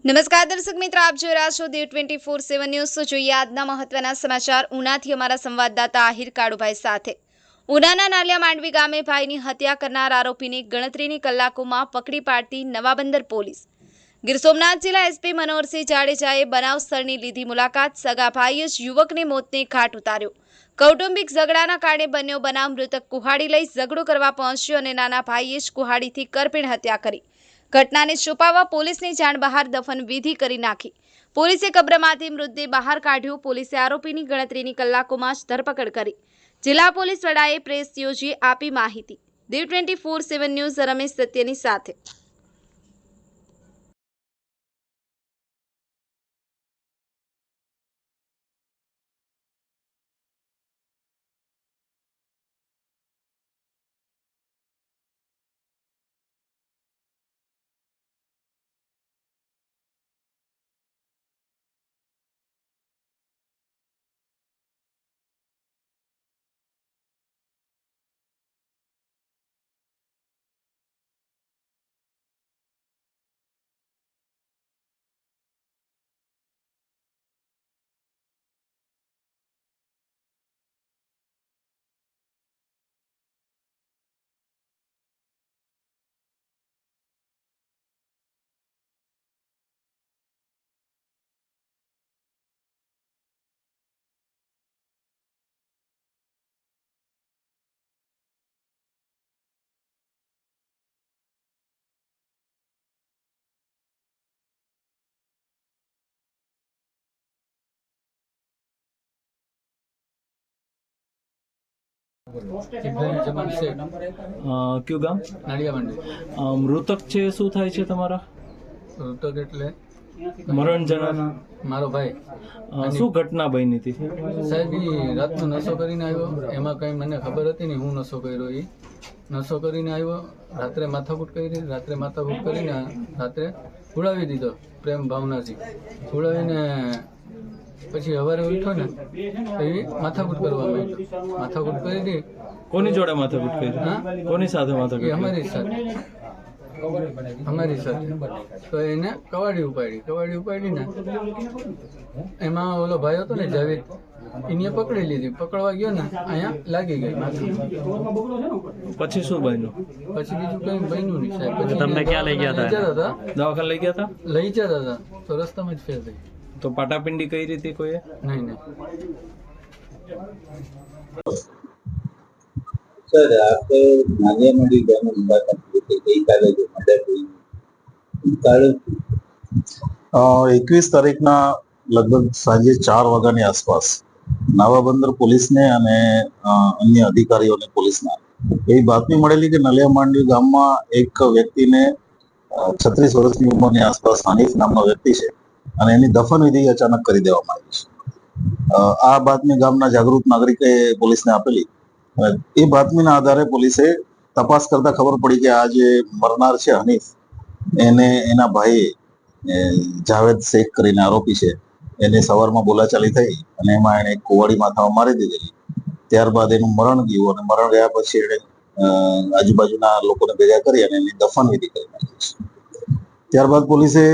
નમસ્કાર દર્શક મિત્રો, આપ જોઈ રહ્યા છો દેવ 24/7 ન્યૂઝ। જોઈએ આજના મહત્વના સમાચાર ઉનાથી અમારા સંવાદદાતા આહિર કાળુભાઈ સાથે। ઉનાના નાલિયા માંડવી ગામે ભાઈની હત્યા કરનાર આરોપીને ગણતરીની કલાકોમાં પકડી પાડતી નવાબંદર પોલીસ। ગીર સોમનાથ જિલ્લા એસપી મનોહરસિંહ જાડેજાએ બનાવ સ્થળની લીધી મુલાકાત। સગા ભાઈએ જ યુવકને મોતને ઘાટ ઉતાર્યો। કૌટુંબિક ઝઘડાના કારણે બન્યો બનાવ। મૃતક કુહાડી લઈ ઝઘડો કરવા પહોંચ્યો અને નાના ભાઈએ જ કુહાડીથી કરપીણ હત્યા કરી। ઘટનાને છુપાવવા પોલીસની જાણ બહાર દફન વિધિ કરી નાખી। પોલીસે કબ્રમાંથી મૃતદેહ બહાર કાઢ્યો। પોલીસે આરોપીની ગણતરીની કલાકોમાં જ ધરપકડ કરી। જિલ્લા પોલીસ વડાએ પ્રેસ યોજી આપી માહિતી। દેવ 24/7 ન્યૂઝ રમેશ સત્યની સાથે। क्यों गाम नालिया मंडी मृतक छे શું થાય છે તમારા મૃતક એટલે મરણ જનાર મારો ભાઈ શું ઘટના બની હતી સાહેબ ઈ રાતનો નશો કરીને આવ્યો। એમાં કંઈ મને ખબર હતી નહીં, હું નશો કર્યો। એ નશો કરીને આવ્યો, રાત્રે માથાકૂટ કરીને રાત્રે ઉડાવી દીધો પ્રેમ ભાવનાથી। ઉડાવીને પછી સવારે ઉઠ્યો ને એ માથાકૂટ કરવા માંડ્યો। માથાકૂટ કરી દી। કોની જોડે માથાકૂટ કરી? હા, કોની સાથે એ માથાકૂટ? અમારી સાથે તો એને કવાડી ઉપાડીને એમાં ઓલો ભાઈ હતો ને જાવેદ, એને પકડી લીધી। પકડવા ગયો ને અહીંયા લાગી ગઈ માથું। પછી શું બન્યું? પછી બીજું કઈ બન્યું નહીં સાહેબ। પછી તમને ક્યાં લઈ ગયા હતા? દવાખાને લઈ ગયા હતા? લઈ જતા હતા તો રસ્તામાં જ ફેર થઈ। તો પાટાપિંડી કઈ રીતે કોઈએ? નહીં सर आप नालिया मंडी गाँव में मुलाकात की थी। कई काले जो मर्डर हुई कारण 21 તારીખના લગભગ સાંજે 4 વાગ્યાની આસપાસ નાવાબંદર પોલીસને અને અન્ય અધિકારીઓને પોલીસના એવી બાતમી મળેલી કે નલિયા માંડવી ગામમાં એક વ્યક્તિને 36 વર્ષની ઉંમરની આસપાસ હનીફ નામનો વ્યક્તિ છે અને એની દફન વિધિ અચાનક કરી દેવામાં આવી છે। આ બાતમી ગામના જાગૃત નાગરિકે પોલીસને આપેલી। એ બાતમીના આધારે પોલીસે તપાસ કરતા ખબર પડી કે આ જે મરનાર છે હનીફ, એને એના ભાઈ જાવેદ શેખ કરીને આરોપી છે, એને સવારમાં બોલાચાલી થઈ અને એમાં એને કુવાડી માથામાં મારી દીધેલી। ત્યારબાદ એનું મરણ ગયું અને મરણ ગયા પછી એને આજુબાજુના લોકોને ભેગા કરી અને એની દફન વિધિ કરી નાખી છે। ત્યારબાદ પોલીસે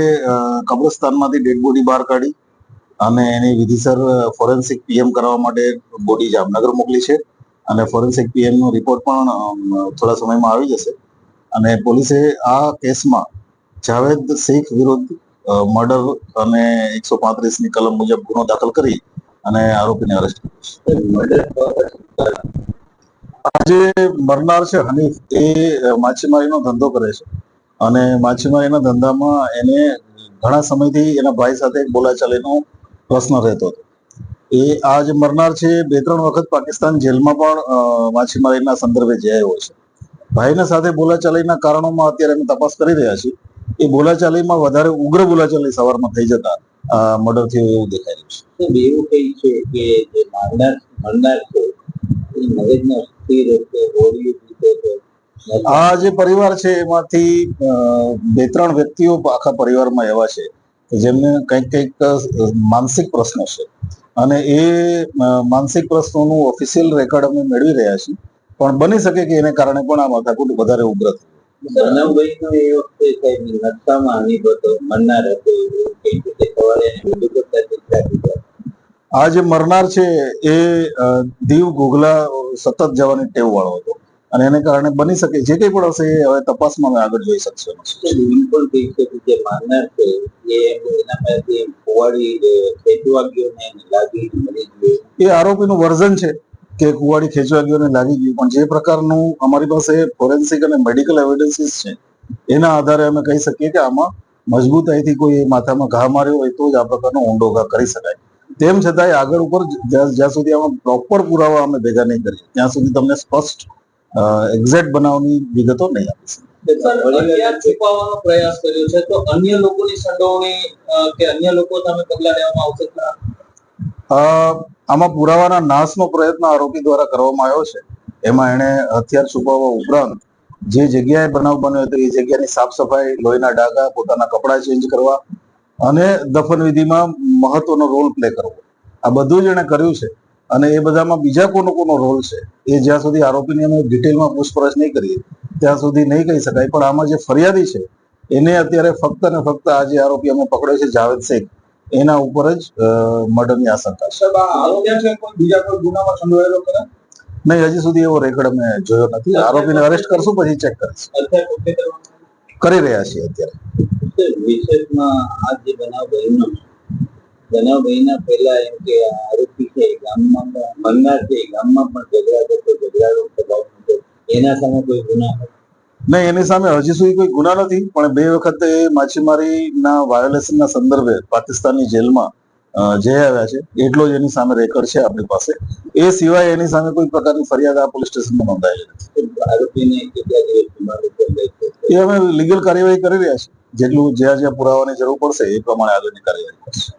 કબ્રસ્તાનમાંથી ડેડ બોડી બહાર કાઢી અને એની વિધિસર ફોરેન્સિક પીએમ કરવા માટે બોડી જામનગર મોકલી છે અને ફોરેન્સિક પીએમ નો રિપોર્ટ પણ થોડા સમયમાં આવી જશે। અને પોલીસે આ કેસમાં જાવેદ શેખ વિરુદ્ધ મર્ડર અને 135 ની કલમ મુજબ ગુનો દાખલ કરી અને આરોપીને અરેસ્ટ કર્યો છે। આજે મરનાર છે હનીફ, એ માછીમારીનો ધંધો કરે છે અને માછીમારીના ધંધામાં એને ઘણા સમયથી એના ભાઈ સાથે બોલાચાલીનો પ્રશ્ન રહેતો હતો। એ આ જે મરનાર છે 2-3 વખત પાકિસ્તાન જેલમાં પણ માછીમારીના સંદર્ભે જઈ આવ્યો છે। ભાઈના સાથે બોલાચાલીના કારણોમાં અત્યારે અમે તપાસ કરી રહ્યા છીએ। એ બોલાચાલીમાં વધારે ઉગ્ર બોલાચાલી સવારમાં થઈ જતા મર્ડર થયો એવું દેખાઈ રહ્યું છે। એવું કઈ છે કે જે મરનાર છે એ મગજનો સ્થિર છે, હોળી આ જે પરિવાર છે એમાંથી 2-3 વ્યક્તિઓ આખા પરિવારમાં એવા છે જેમને કંઈક માનસિક પ્રશ્નો છે અને એ માનસિક પ્રશ્નોનું ઓફિશિયલ રેકોર્ડ અમે મેળવી રહ્યા છીએ, પણ બની શકે કે એને કારણે પણ આ માથાકૂટ વધારે ઉગ્ર બનાવભાઈનો એ વખતે સાહેબ નકશામાં અણીપ હતો, મરનાર હતો એવું કંઈક રીતે સવારે એને વિડીયો કરતા ચર્ચા કરી. આ જે મરનાર છે એ દીવ ઘોઘલા સતત જવાની ટેવ વાળો હતો અને એને કારણે બની શકે જે કંઈ પણ હશે એ હવે તપાસમાં અમે આગળ જોઈ શકશો. એવું પણ કહી છે કે જે મારનાર છે એ એના પાસેથી કુવાડી ખેંચવા ગયો ને એને લાગી મરી ગયો. એ આરોપીનું વર્ઝન છે કે કુવાડી ખેંચવા ગયો ને લાગી ગયું, પણ જે પ્રકારનું અમારી પાસે ફોરેન્સિક અને મેડિકલ એવિડન્સીસ છે એના આધારે અમે કહી શકીએ કે આમાં મજબૂતાઈથી કોઈ માથામાં ઘા માર્યો હોય તો જ આ પ્રકારનો ઊંડો ઘા કરી શકાય. તેમ છતાંય આગળ ઉપર જ્યાં સુધી આમાં પ્રોપર પુરાવા અમે ભેગા નહીં કરીએ ત્યાં સુધી તમને સ્પષ્ટ એક્ઝેક્ટ બનાવની વિગતો નહીં આપી શકીએ. છુપાવવાનો પ્રયાસ કર્યો છે તો અન્ય લોકોની સંડોવણી કે અન્ય લોકો સામે પગલાં લેવામાં આવશે ખરા? આમાં પુરાવાના નાશનો પ્રયત્ન આરોપી દ્વારા કરવામાં આવ્યો છે. એમાં એણે હથિયાર છુપાવવા ઉપરાંત જે જગ્યાએ બનાવ બન્યો હતો એ જગ્યાની સાફ સફાઈ, લોહીના ડાઘા, પોતાના કપડાં ચેન્જ કરવા અને દફન વિધિમાં મહત્વનો રોલ પ્લે કરવો, આ બધું જ એણે કર્યું છે. અને એ બધામાં બીજા કોનો રોલ છે એ જ્યાં સુધી આરોપીની અમે ડિટેલમાં પૂછપરછ નહીં કરીએ ત્યાં સુધી નહીં કહી શકાય. પણ આમાં જે ફરિયાદી છે એને અત્યારે ફક્ત ને ફક્ત આ જે આરોપી અમે પકડ્યો છે જાવેદ શેખ એના ઉપર જ મર્ડરની આશંકા છે. બીજા કોઈ ગુનામાં સંડોવાયેલો ખરા? નહીં, હજી સુધી એવો રેકોર્ડ અમે જોયો નથી. આરોપીને અરેસ્ટ કરશું પછી ચેક કરીશું. કરી રહ્યા છીએ અત્યારે. વિશેષમાં આ જે બનાવ બન્યા પહેલા એમ કે આરોપી છે ગામમાં મરનાર છે ગામમાં પણ ઝઘડાનો સ્વભાવ હતો, એના સામે કોઈ ગુના નહીં, એની સામે હજી સુધી કોઈ ગુના નથી. પણ 2 વખત એ માછીમારીના વાયોલેશનના સંદર્ભે પાકિસ્તાનની જેલમાં જઈ આવ્યા છે, એટલો જ એની સામે રેકોર્ડ છે આપણી પાસે. એ સિવાય એની સામે કોઈ પ્રકારની ફરિયાદ આ પોલીસ સ્ટેશનમાં નોંધાયેલી નથી. આરોપીને કેટલા દિવસ એ અમે લીગલ કાર્યવાહી કરી રહ્યા છીએ. જેટલું જ્યાં પુરાવાની જરૂર પડશે એ પ્રમાણે આગળની કાર્યવાહી કરશે.